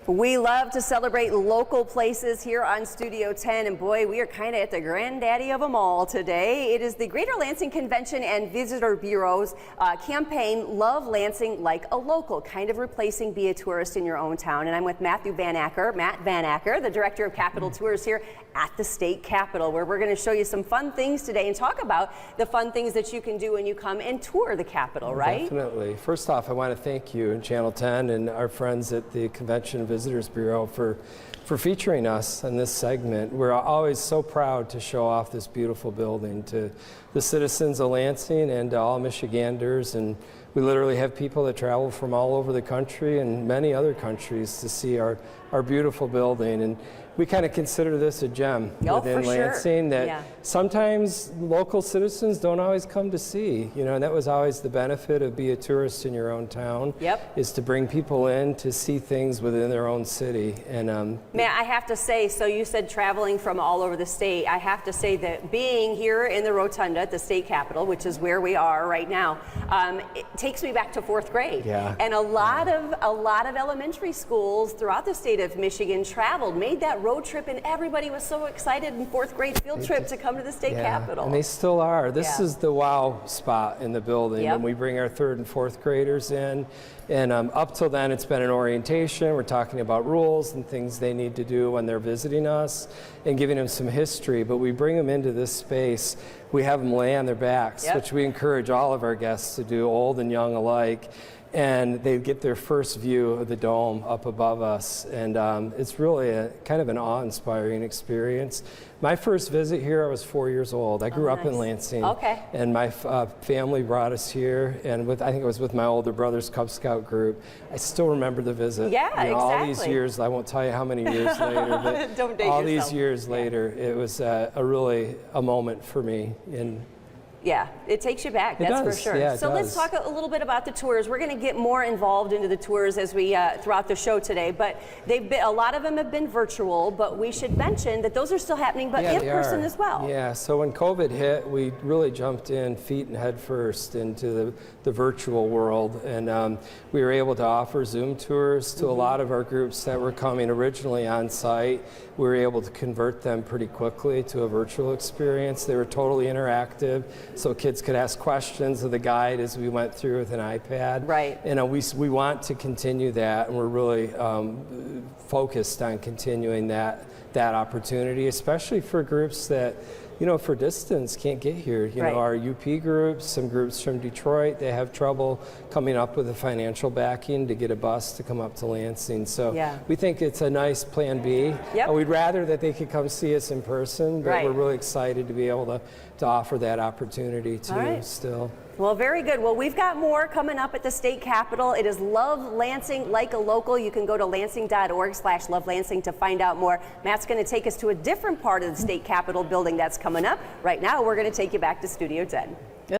We love to celebrate local places here on Studio 10, and boy, we are kind of at the granddaddy of them all today. It is the Greater Lansing Convention and Visitor Bureau's campaign, Love Lansing Like a Local, kind of replacing Be a Tourist in Your Own Town. And I'm with Matt VanAcker, the Director of Capitol Tours here at the State Capitol, where we're going to show you some fun things today and talk about the fun things that you can do when you come and tour the Capitol, right? Definitely. First off, I want to thank you and Channel 10 and our friends at the Convention and Visitors Bureau for featuring us in this segment. We're always so proud to show off this beautiful building to the citizens of Lansing and to all Michiganders, and we literally have people that travel from all over the country and many other countries to see our beautiful building. And we kind of consider this a gem within Lansing that sometimes local citizens don't always come to see. You know, and that was always the benefit of Be a Tourist in Your Own Town, is to bring people in to see things within their own city. And Matt, I have to say, so you said traveling from all over the state. I have to say that being here in the Rotunda at the State Capitol, which is where we are right now, it takes me back to 4th grade. And a lot of elementary schools throughout the state of Michigan made that road trip, and everybody was so excited in 4th grade field trip to come to the State Capitol. And they still are. This is the wow spot in the building, and we bring our 3rd and 4th graders in. And up till then, it's been an orientation. We're talking about rules and things they need to do when they're visiting us and giving them some history. But we bring them into this space. We have them lay on their backs, which we encourage all of our guests to do, old and young alike. And they get their first view of the dome up above us. And it's really a kind of an awe-inspiring experience. My first visit here, I was 4 years old. I grew up in Lansing. And my family brought us here, and I think it was with my older brother's Cub Scout group. I still remember the visit. All these years, I won't tell you how many years later, but Don't date all yourself. these years later, it was really a moment for me. Yeah, it takes you back, that's for sure. Yeah, so let's talk a little bit about the tours. We're going to get more involved into the tours as we throughout the show today, but a lot of them have been virtual, but we should mention that those are still happening, but in person as well. Yeah, so when COVID hit, we really jumped in feet and head first into the virtual world, and we were able to offer Zoom tours to a lot of our groups that were coming originally on site. We were able to convert them pretty quickly to a virtual experience. They were totally interactive, so kids could ask questions of the guide as we went through with an iPad. And we want to continue that, and we're really focused on continuing that opportunity, especially for groups that, for distance can't get here. Our UP groups, some groups from Detroit, they have trouble coming up with the financial backing to get a bus to come up to Lansing. So we think it's a nice plan B. We'd rather that they could come see us in person, but we're really excited to be able to offer that opportunity too still. Well, very good. Well, we've got more coming up at the State Capitol. It is Love Lansing Like a Local. You can go to lansing.org/lovelansing to find out more. Matt's going to take us to a different part of the State Capitol building that's coming up. Right now, we're going to take you back to Studio 10.